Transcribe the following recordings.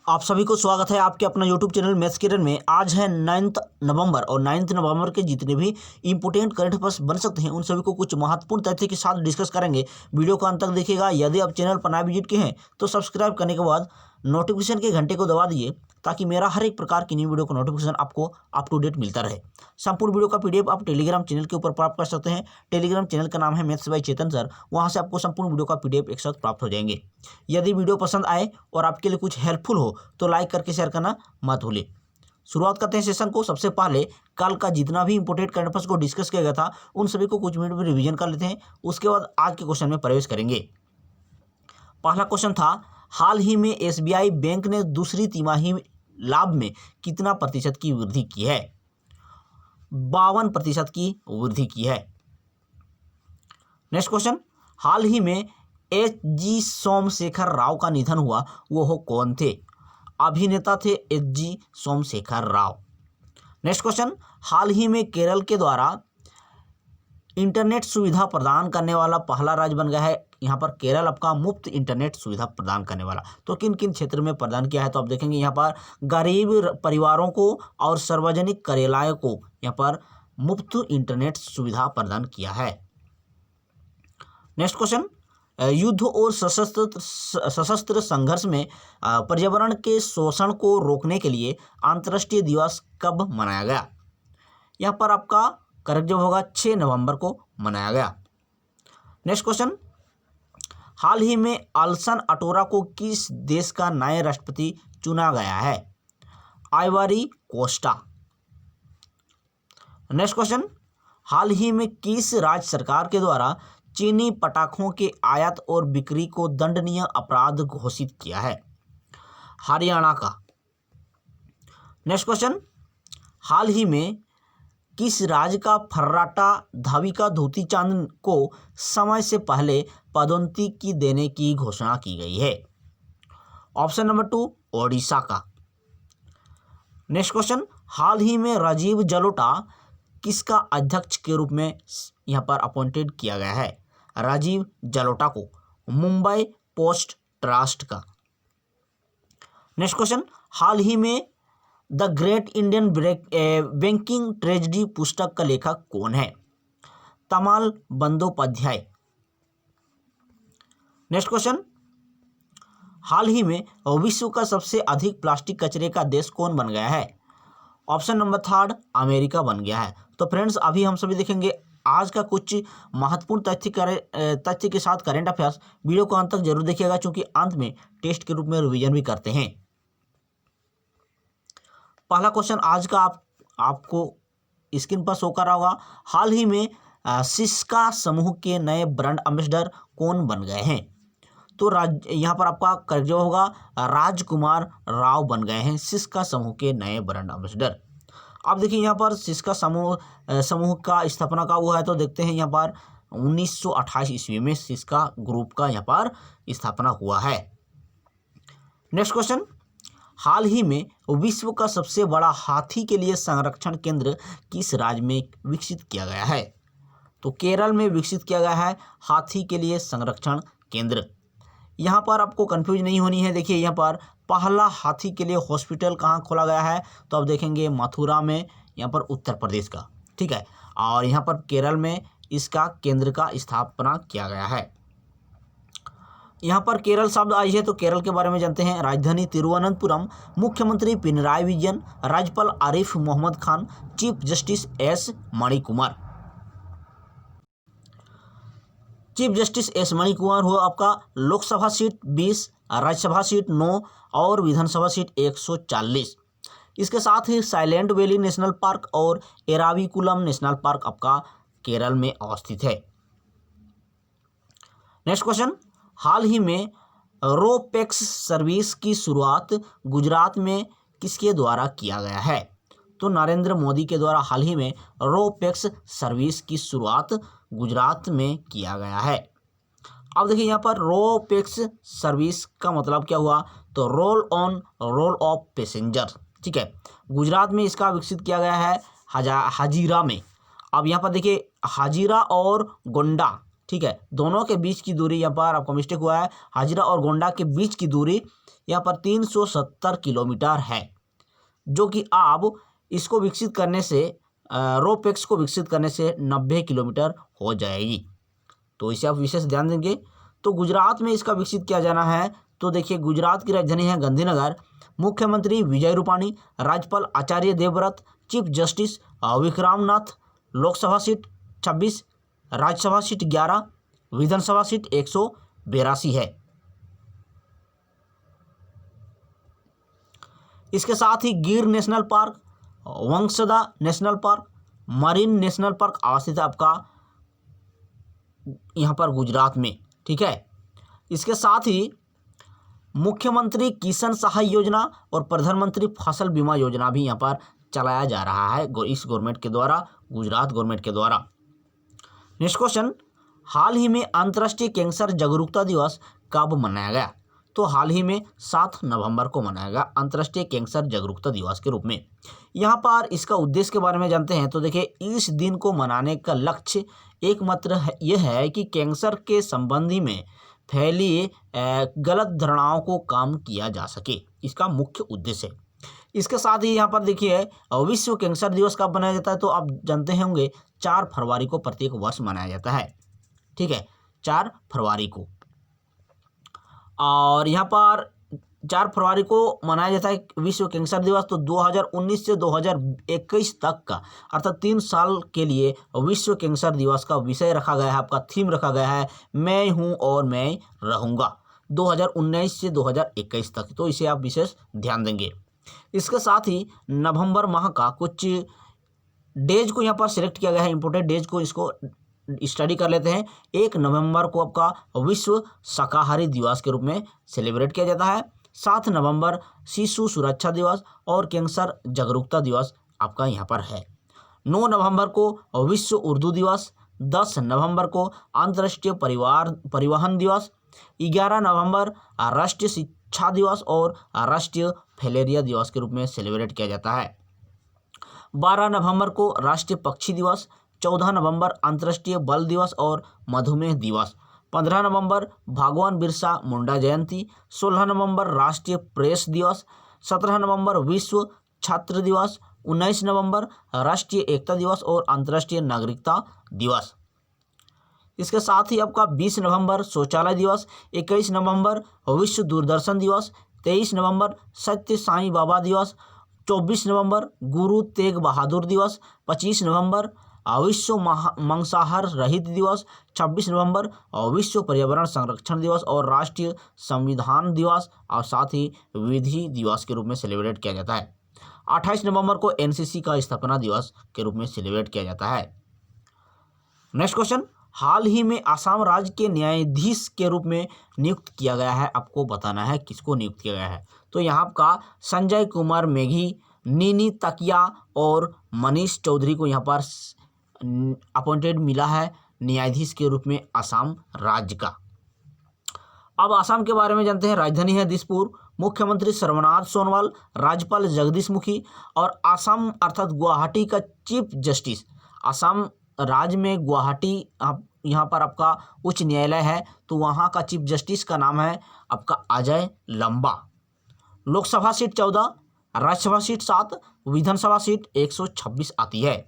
आप सभी को स्वागत है आपके अपना यूट्यूब चैनल मैथ्स किरण में। आज है 9 नवंबर और 9 नवंबर के जितने भी इंपोर्टेंट करंट अफेयर्स बन सकते हैं उन सभी को कुछ महत्वपूर्ण तथ्य के साथ डिस्कस करेंगे। वीडियो को अंत तक देखिएगा। यदि आप चैनल पर नया विजिट किए हैं तो सब्सक्राइब करने के बाद नोटिफिकेशन के घंटे को दबा दीजिए ताकि मेरा हर एक प्रकार की न्यू वीडियो का नोटिफिकेशन आपको अप टू डेट मिलता रहे। संपूर्ण वीडियो का पीडीएफ आप टेलीग्राम चैनल के ऊपर प्राप्त कर सकते हैं। टेलीग्राम चैनल का नाम है मैथ्स बाय चेतन सर। वहां से आपको संपूर्ण वीडियो का पीडीएफ एक साथ प्राप्त हो जाएंगे। यदि वीडियो पसंद आए और आपके लिए कुछ हेल्पफुल हो तो लाइक करके शेयर करना मत भूलिए। शुरुआत करते हैं सेशन को। सबसे पहले कल का जितना भी इंपोर्टेंट करंट अफेयर्स को डिस्कस किया गया था उन सभी को कुछ मिनट में रिवीजन कर लेते हैं। उसके बाद आज के क्वेश्चन में प्रवेश करेंगे। पहला क्वेश्चन था, हाल ही में एसबीआई बैंक ने दूसरी तिमाही लाभ में कितना प्रतिशत की वृद्धि की है? 52% की वृद्धि की है। नेक्स्ट क्वेश्चन, हाल ही में एच.जी. सोमशेखर राव का निधन हुआ, वो कौन थे? अभिनेता थे H G. Somashekhar Rao. Next question, हाल ही में केरल के द्वारा इंटरनेट सुविधा प्रदान करने वाला पहला राज्य बन गया है। यहाँ पर केरल आपका मुफ्त इंटरनेट सुविधा प्रदान करने वाला। तो किन किन क्षेत्र में प्रदान किया है? तो आप देखेंगे यहाँ पर गरीब परिवारों को और सार्वजनिक कार्यालयों को यहाँ पर मुफ्त इंटरनेट सुविधा प्रदान किया है। नेक्स्ट क्वेश्चन, युद्ध और सशस्त्र संघर्ष में पर्यावरण के शोषण को रोकने के लिए अंतर्राष्ट्रीय दिवस कब मनाया गया? यहाँ पर आपका करेक्ट जवाब होगा 6 नवंबर को मनाया गया। नेक्स्ट क्वेश्चन, हाल ही में अल्सन अटोरा को किस देश का नया राष्ट्रपति चुना गया है? Ivory Costa. नेक्स्ट क्वेश्चन, हाल ही में किस राज्य सरकार के द्वारा चीनी पटाखों के आयात और बिक्री को दंडनीय अपराध घोषित किया है? हरियाणा का। नेक्स्ट क्वेश्चन, हाल ही में किस राज्य का फर्राटा धाविका धोती चांद को समय से पहले पदोन्नति की देने की घोषणा की गई है? ऑप्शन नंबर 2 ओडिशा का। नेक्स्ट क्वेश्चन, हाल ही में राजीव जलोटा किसका अध्यक्ष के रूप में यहां पर अपॉइंटेड किया गया है? राजीव जलोटा को मुंबई पोस्ट ट्रस्ट का। नेक्स्ट क्वेश्चन, हाल ही में the great Indian banking tragedy पुस्तक का लेखक कौन है? तमाल बंदोपाध्याय। नेक्स्ट क्वेश्चन, हाल ही में विश्व का सबसे अधिक प्लास्टिक कचरे का देश कौन बन गया है? ऑप्शन नंबर 3 अमेरिका बन गया है। तो फ्रेंड्स, अभी हम सभी देखेंगे आज का कुछ महत्वपूर्ण तथ्य के साथ करेंट अफेयर्स। वीडियो को अंत तक जरूर देखिएगा क्योंकि अंत में टेस्ट के रूप में रिवीजन भी करते हैं। पहला क्वेश्चन आज का आपको स्क्रीन पर शो कर रहा होगा। हाल ही में सिस्का समूह के नए ब्रांड एम्बेसडर कौन बन गए हैं? तो यहाँ पर आपका करेक्ट जवाब होगा राजकुमार राव बन गए हैं सिस्का समूह के नए ब्रांड एम्बेसडर। अब देखिए यहाँ पर सिस्का समूह का स्थापना कब हुआ है? तो देखते हैं यहाँ पर 1928 ईस्वी में सिस्का ग्रुप का यहाँ पर स्थापना हुआ है। नेक्स्ट क्वेश्चन, हाल ही में विश्व का सबसे बड़ा हाथी के लिए संरक्षण केंद्र किस राज्य में विकसित किया गया है? तो केरल में विकसित किया गया है हाथी के लिए संरक्षण केंद्र। यहाँ पर आपको कंफ्यूज नहीं होनी है। देखिए यहाँ पर पहला हाथी के लिए हॉस्पिटल कहाँ खोला गया है? तो आप देखेंगे मथुरा में, यहाँ पर उत्तर प्रदेश का, ठीक है। और यहाँ पर केरल में इसका केंद्र का स्थापना किया गया है। यहाँ पर केरल शब्द आई है तो केरल के बारे में जानते हैं। राजधानी तिरुवनंतपुरम, मुख्यमंत्री पिनराई विजयन, राज्यपाल Arif Mohammad Khan, chief justice S Manikumar. Chief justice S Manikumar हो आपका लोकसभा सीट 20, राज्यसभा सीट 9 और विधानसभा सीट 140। इसके साथ ही साइलेंट वैली नेशनल पार्क और एराविकुलम नेशनल पार्क आपका केरल में अवस्थित है। नेक्स्ट क्वेश्चन, हाल ही में रोपैक्स सर्विस की शुरुआत गुजरात में किसके द्वारा किया गया है? तो नरेंद्र मोदी के द्वारा हाल ही में रोपैक्स सर्विस की शुरुआत गुजरात में किया गया है। अब देखिए यहाँ पर रोपैक्स सर्विस का मतलब क्या हुआ? तो roll on roll of passenger, ठीक है। गुजरात में इसका विकसित किया गया है हाजीरा में। अब यहाँ पर देखिए हाजीरा और गोंडा ठीक है, दोनों के बीच की दूरी यहाँ पर आपका मिस्टेक हुआ है, हाजिरा और गोंडा के बीच की दूरी यहाँ पर 370 किलोमीटर है, जो कि आप इसको विकसित करने से रोपेक्स को विकसित करने से 90 किलोमीटर हो जाएगी। तो इसे आप विशेष ध्यान देंगे। तो गुजरात में इसका विकसित किया जाना है, तो देखिए गुजरात की राजधानी है गांधीनगर, मुख्यमंत्री विजय रूपाणी, राज्यपाल Acharya Devvrat, chief justice Vikram Nath, Lok Sabha seat 26, Rajya Sabha seat 11, Vidhan Sabha seat 182 है। इसके साथ ही Gir national park, Vansda national park, marine national park अवस्थित है आपका यहाँ पर गुजरात में, ठीक है। इसके साथ ही मुख्यमंत्री किसान सहाय योजना और प्रधानमंत्री फसल बीमा योजना भी यहाँ पर चलाया जा रहा है इस गवर्नमेंट के द्वारा, गुजरात गवर्नमेंट के द्वारा। नेक्स्ट क्वेश्चन, हाल ही में अंतर्राष्ट्रीय कैंसर जागरूकता दिवस कब मनाया गया? तो हाल ही में 7 नवंबर को मनाया गया अंतर्राष्ट्रीय कैंसर जागरूकता दिवस के रूप में। यहाँ पर इसका उद्देश्य के बारे में जानते हैं। तो देखिए, इस दिन को मनाने का लक्ष्य एकमात्र यह है कि कैंसर के संबंधी में फैली गलत धारणाओं को कम किया जा सके, इसका मुख्य उद्देश्य है। इसके साथ ही यहाँ पर देखिए विश्व कैंसर दिवस कब मनाया जाता है? तो आप जानते होंगे 4 फरवरी को प्रत्येक वर्ष मनाया जाता है, ठीक है, 4 फरवरी को। और यहाँ पर 4 फरवरी को मनाया जाता है विश्व कैंसर दिवस। तो 2019 से 2021 तक का अर्थात 3 साल के लिए विश्व कैंसर दिवस का विषय रखा गया है, आपका थीम रखा गया है, मैं हूँ और मैं रहूँगा, 2019 से 2021 तक। तो इसे आप विशेष ध्यान देंगे। इसके साथ ही नवंबर माह का कुछ डेज को यहाँ पर सिलेक्ट किया गया है, इंपोर्टेंट डेज को, इसको स्टडी कर लेते हैं। 1 नवंबर को आपका विश्व शाकाहारी दिवस के रूप में सेलिब्रेट किया जाता है। 7 नवंबर शिशु सुरक्षा दिवस और कैंसर जागरूकता दिवस आपका यहाँ पर है। 9 नवंबर को विश्व उर्दू दिवस, 10 नवंबर को अंतर्राष्ट्रीय परिवहन दिवस, 11 नवंबर राष्ट्रीय शिक्षा दिवस और राष्ट्रीय फैलेरिया दिवस के रूप में सेलिब्रेट किया जाता है। 12 नवंबर को राष्ट्रीय पक्षी दिवस, 14 नवंबर अंतर्राष्ट्रीय बल दिवस और मधुमेह दिवस, 15 नवंबर भगवान बिरसा मुंडा जयंती, 16 नवंबर राष्ट्रीय प्रेस दिवस, 17 नवंबर विश्व छात्र दिवस, 19 नवंबर राष्ट्रीय एकता दिवस और अंतर्राष्ट्रीय नागरिकता दिवस। इसके साथ ही आपका 20 नवंबर शौचालय दिवस, 21 नवंबर विश्व दूरदर्शन दिवस, 23 नवंबर सत्य साईं बाबा दिवस, 24 नवंबर गुरु तेग बहादुर दिवस, 25 नवंबर विश्व मांसाहार रहित दिवस, 26 नवंबर विश्व पर्यावरण संरक्षण दिवस और राष्ट्रीय संविधान दिवस और साथ ही विधि दिवस के रूप में सेलिब्रेट किया जाता है। 28 नवंबर को एनसीसी का स्थापना दिवस के रूप में सेलिब्रेट किया जाता है। नेक्स्ट क्वेश्चन, हाल ही में असम राज्य के न्यायाधीश के रूप में नियुक्त किया गया है, आपको बताना है किसको नियुक्त किया गया है। तो यहाँ का संजय कुमार मेघी, नीनी तकिया और मनीष चौधरी को यहाँ पर अपॉइंटेड मिला है न्यायाधीश के रूप में असम राज्य का। अब असम के बारे में जानते हैं। राजधानी है दिसपुर, मुख्यमंत्री सर्बानंद सोनोवाल, राज्यपाल जगदीश मुखी और असम अर्थात गुवाहाटी का चीफ जस्टिस। असम राज्य में गुवाहाटी यहाँ पर आपका उच्च न्यायालय है, तो वहाँ का चीफ जस्टिस का नाम है आपका अजय लंबा। लोकसभा सीट 14, राज्यसभा सीट 7, विधानसभा सीट 126 आती है।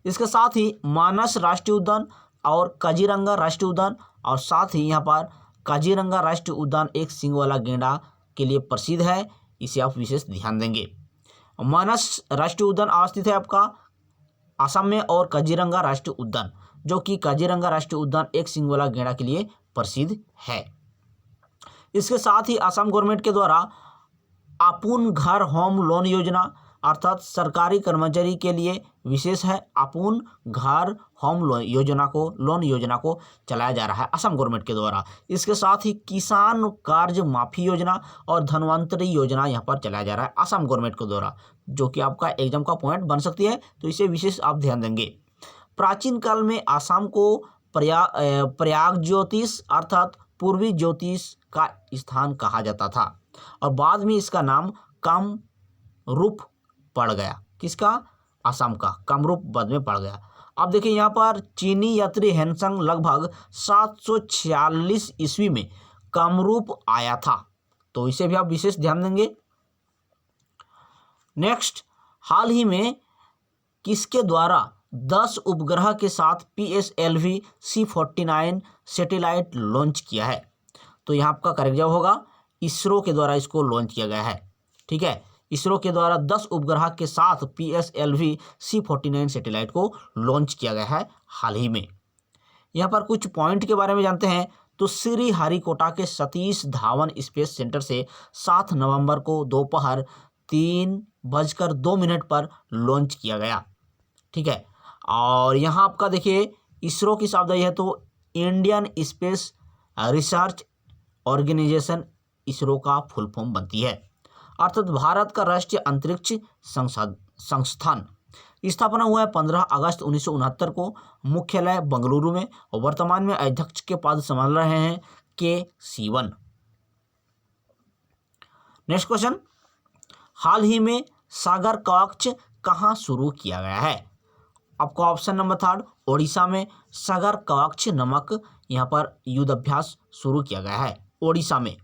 इसके साथ ही मानस राष्ट्रीय उद्यान और काजीरंगा राष्ट्रीय उद्यान और साथ ही यहाँ पर काजीरंगा राष्ट्रीय उद्यान एक सींग वाला गेंडा के लिए प्रसिद्ध है, इसे आप विशेष ध्यान देंगे। मानस राष्ट्रीय उद्यान अवस्थित है आपका असम में और काजीरंगा राष्ट्रीय उद्यान, जो कि काजीरंगा राष्ट्रीय उद्यान एक सींग वाला गेंडा के लिए प्रसिद्ध है। इसके साथ ही असम गवर्नमेंट के द्वारा आपुन घर होम लोन योजना अर्थात सरकारी कर्मचारी के लिए विशेष है, आपुन घर होम लोन योजना को चलाया जा रहा है असम गवर्नमेंट के द्वारा। इसके साथ ही किसान कर्ज माफी योजना और धनवंतरी योजना यहाँ पर चलाया जा रहा है असम गवर्नमेंट के द्वारा, जो कि आपका एग्जाम का पॉइंट बन सकती है, तो इसे विशेष आप ध्यान देंगे। प्राचीन काल में असम को प्रयाग ज्योतिष अर्थात पूर्वी ज्योतिष का स्थान कहा जाता था और बाद में इसका नाम कामरूप पड़ गया। किसका? असम का कामरूप बाद में पड़ गया। अब देखिए यहाँ पर चीनी यात्री हेनसंग लगभग 746 ईस्वी में कामरूप आया था, तो इसे भी आप विशेष ध्यान देंगे। नेक्स्ट, हाल ही में किसके द्वारा 10 उपग्रह के साथ PSLV C49 सैटेलाइट लॉन्च किया है? तो यहाँ आपका करेक्ट जवाब होगा इसरो के द्वारा इसको लॉन्च किया गया है। ठीक है, इसरो के द्वारा 10 उपग्रह के साथ PSLV C49 सैटेलाइट को लॉन्च किया गया है हाल ही में। यहाँ पर कुछ पॉइंट के बारे में जानते हैं। तो श्रीहरिकोटा के सतीश धावन स्पेस सेंटर से 7 नवंबर को दोपहर 3:02 पर लॉन्च किया गया। ठीक है, और यहाँ आपका देखिए इसरो की सावधानी है तो Indian Space Research Organisation ISRO का फुल फॉर्म बनती है, अर्थात भारत का राष्ट्रीय अंतरिक्ष संस्थान। स्थापना हुआ है 15 अगस्त 1969 को, मुख्यालय बेंगलुरु में, और वर्तमान में अध्यक्ष के पद संभाल रहे हैं के सिवन। नेक्स्ट क्वेश्चन, हाल ही में सागर कवच कहाँ शुरू किया गया है? आपको ऑप्शन नंबर 3 ओडिशा में सागर कवच नामक यहाँ पर युद्ध अभ्यास शुरू किया गया है ओडिशा में।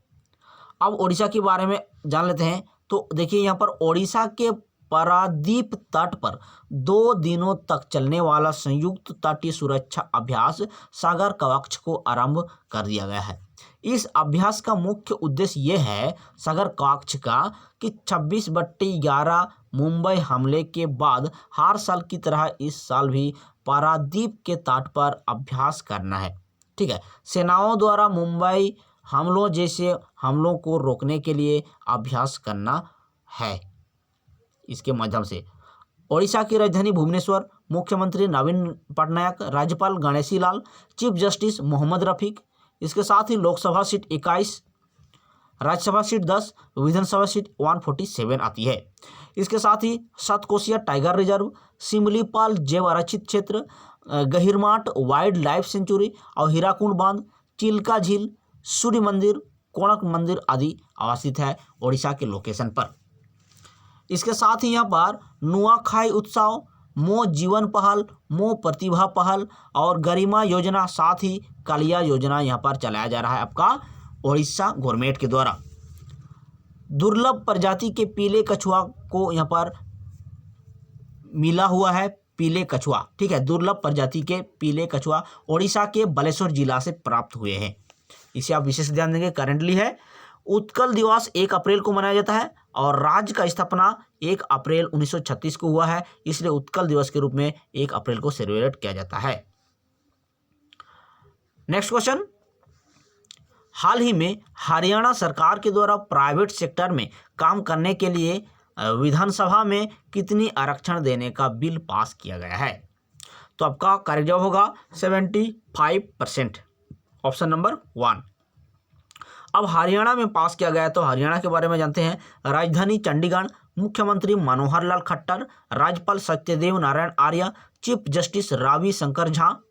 अब ओडिशा के बारे में जान लेते हैं। तो देखिए यहाँ पर ओडिशा के पारादीप तट पर 2 दिनों तक चलने वाला संयुक्त तटीय सुरक्षा अभ्यास सागर कवच को आरंभ कर दिया गया है। इस अभ्यास का मुख्य उद्देश्य यह है सागर कवच का कि 26/11 मुंबई हमले के बाद हर साल की तरह इस साल भी पारादीप के तट पर अभ्यास करना है। ठीक है, सेनाओं द्वारा मुंबई हमलों जैसे हमलों को रोकने के लिए अभ्यास करना है। इसके माध्यम से ओडिशा की राजधानी भुवनेश्वर, मुख्यमंत्री नवीन पटनायक, राज्यपाल गणेशी लाल, चीफ जस्टिस मोहम्मद रफीक। इसके साथ ही लोकसभा सीट 21, राज्यसभा सीट 10, विधानसभा सीट 147 आती है। इसके साथ ही सतकोशिया टाइगर रिजर्व, सिमलीपाल जैव आरक्षित क्षेत्र, गहिरमाट वाइल्ड लाइफ सेंचुरी और हीराकुंड बांध, चिल्का झील, सूर्य मंदिर, कोणार्क मंदिर आदि अवस्थित है ओडिशा के लोकेशन पर। इसके साथ ही यहाँ पर नुआखाई उत्सव, मो जीवन पहल, मो प्रतिभा पहल और गरिमा योजना, साथ ही कालिया योजना यहाँ पर चलाया जा रहा है आपका ओडिशा गवर्नमेंट के द्वारा। दुर्लभ प्रजाति के पीले कछुआ को यहाँ पर मिला हुआ है पीले कछुआ। ठीक है, दुर्लभ प्रजाति के पीले कछुआ ओडिशा के बालेश्वर जिला से प्राप्त हुए हैं। इसे आप विशेष ध्यान देंगे। करेंटली है उत्कल दिवस 1 अप्रैल को मनाया जाता है और राज्य का स्थापना 1 अप्रैल 1936 को हुआ है, इसलिए उत्कल दिवस के रूप में 1 अप्रैल को सेलिब्रेट किया जाता है। नेक्स्ट क्वेश्चन, हाल ही में हरियाणा सरकार के द्वारा प्राइवेट सेक्टर में काम करने के लिए विधानसभा में कितनी आरक्षण देने का बिल पास किया गया है? तो आपका करेक्ट जवाब होगा 75%, ऑप्शन नंबर 1। अब हरियाणा में पास किया गया है तो हरियाणा के बारे में जानते हैं। राजधानी चंडीगढ़, मुख्यमंत्री मनोहर लाल खट्टर, राज्यपाल सत्यदेव नारायण आर्य, चीफ जस्टिस रावी शंकर झा।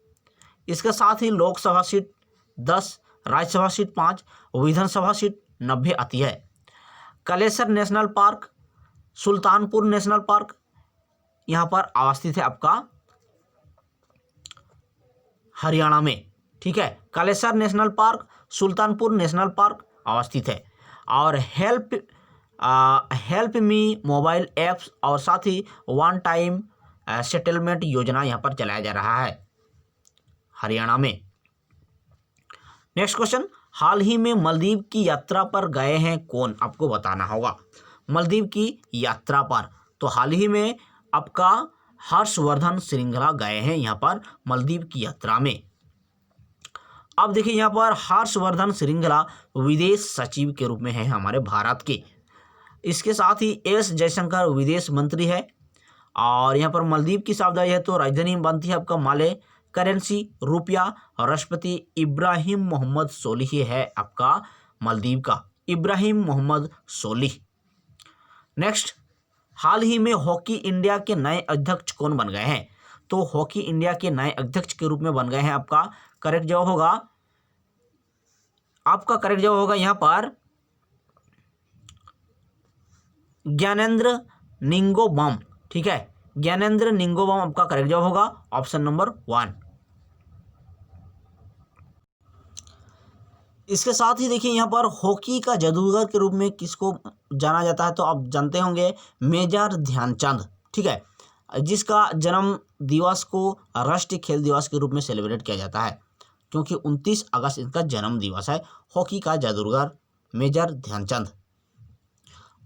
इसके साथ ही लोकसभा सीट 10, राज्यसभा सीट 5, विधानसभा सीट 90 आती है। Kalesar national park, Sultanpur national park यहाँ पर अवस्थित है आपका हरियाणा में। ठीक है, Kalesar national park, Sultanpur national park अवस्थित है। और हेल्प मी मोबाइल ऐप्स और साथ ही वन टाइम सेटलमेंट योजना यहाँ पर चलाया जा रहा है हरियाणा में। नेक्स्ट क्वेश्चन, हाल ही में मालदीव की यात्रा पर गए हैं कौन? आपको बताना होगा। मालदीव की यात्रा पर तो हाल ही में आपका हर्षवर्धन श्रृंगला गए हैं यहाँ पर मालदीव की यात्रा में। अब देखिए यहाँ पर हर्षवर्धन श्रृंगला विदेश सचिव के रूप में है हमारे भारत के। इसके साथ ही एस जयशंकर विदेश मंत्री है। और यहाँ पर मालदीव की सावधानी है तो राजधानी बनती है आपका माले, करेंसी रुपया, और राष्ट्रपति इब्राहिम मोहम्मद सोलिह है आपका मालदीव का, इब्राहिम मोहम्मद सोलिह। नेक्स्ट, हाल ही में हॉकी इंडिया के नए अध्यक्ष कौन बन गए हैं? तो हॉकी इंडिया के नए अध्यक्ष के रूप में बन गए हैं आपका करेक्ट जवाब होगा यहाँ पर ज्ञानेंद्र निंगोबाम। ठीक है, ज्ञानेंद्र निंगोबम आपका करेक्ट जवाब होगा ऑप्शन नंबर 1। इसके साथ ही देखिए यहाँ पर हॉकी का जादूगर के रूप में किसको जाना जाता है, तो आप जानते होंगे मेजर ध्यानचंद, ठीक है, जिसका जन्म दिवस को राष्ट्रीय खेल दिवस के रूप में सेलिब्रेट किया जाता है, क्योंकि 29 अगस्त इनका जन्म दिवस है। हॉकी का जादूगर मेजर ध्यानचंद।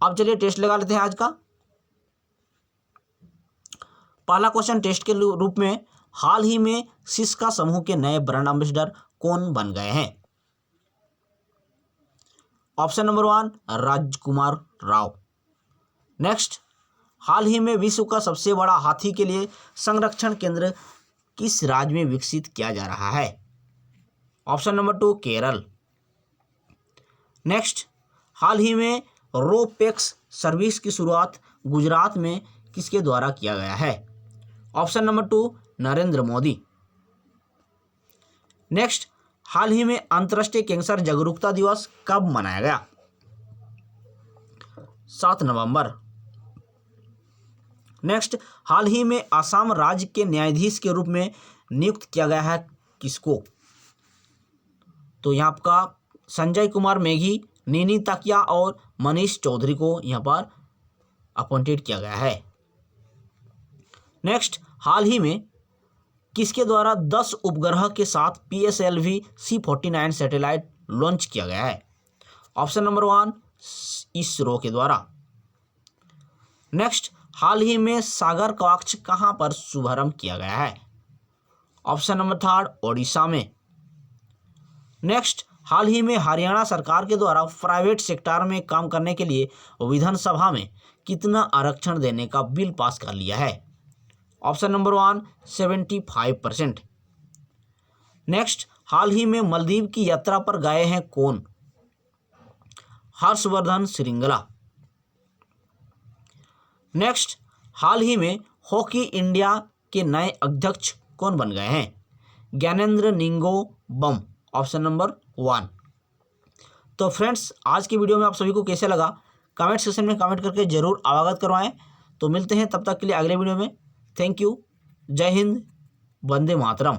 अब चलिए टेस्ट लगा लेते हैं आज का। पहला क्वेश्चन टेस्ट के रूप में, हाल ही में सिस्का समूह के नए ब्रांड एम्बेसडर कौन बन गए हैं? ऑप्शन नंबर 1 राजकुमार राव। नेक्स्ट, हाल ही में विश्व का सबसे बड़ा हाथी के लिए संरक्षण केंद्र किस राज्य में विकसित किया जा रहा है? Option number 2 Kerala. नेक्स्ट, हाल ही में रोपेक्स सर्विस की शुरुआत गुजरात में किसके द्वारा किया गया है? Option number 2 Narendra Modi. Next, हाल ही में अंतर्राष्ट्रीय कैंसर जागरूकता दिवस कब मनाया गया? 7 नवंबर। नेक्स्ट, हाल ही में असम राज्य के न्यायाधीश के रूप में नियुक्त किया गया है किसको? तो यहाँ आपका संजय कुमार मेघी, नीनी ताकिया और मनीष चौधरी को यहाँ पर अपॉइंटेड किया गया है। नेक्स्ट, हाल ही में किसके द्वारा 10 उपग्रह के साथ PSLV C49 सैटेलाइट लॉन्च किया गया है? ऑप्शन नंबर 1 इसरो के द्वारा। नेक्स्ट, हाल ही में सागर कवच कहां पर शुभारंभ किया गया है? ऑप्शन नंबर 3 ओडिशा में। नेक्स्ट, हाल ही में हरियाणा सरकार के द्वारा प्राइवेट सेक्टर में काम करने के लिए विधानसभा में कितना आरक्षण देने का बिल पास कर लिया है? Option number 1 75%। नेक्स्ट, हाल ही में मालदीव की यात्रा पर गए हैं कौन? हर्षवर्धन श्रृंगला। नेक्स्ट, हाल ही में हॉकी इंडिया के नए अध्यक्ष कौन बन गए हैं? ज्ञानेंद्र निंगोबम। Option number 1। तो फ्रेंड्स, आज की वीडियो में आप सभी को कैसे लगा कमेंट सेक्शन में कमेंट करके जरूर अवगत करवाएं। तो मिलते हैं तब तक के लिए अगले वीडियो में। Thank you. जय हिंद, वंदे मातरम।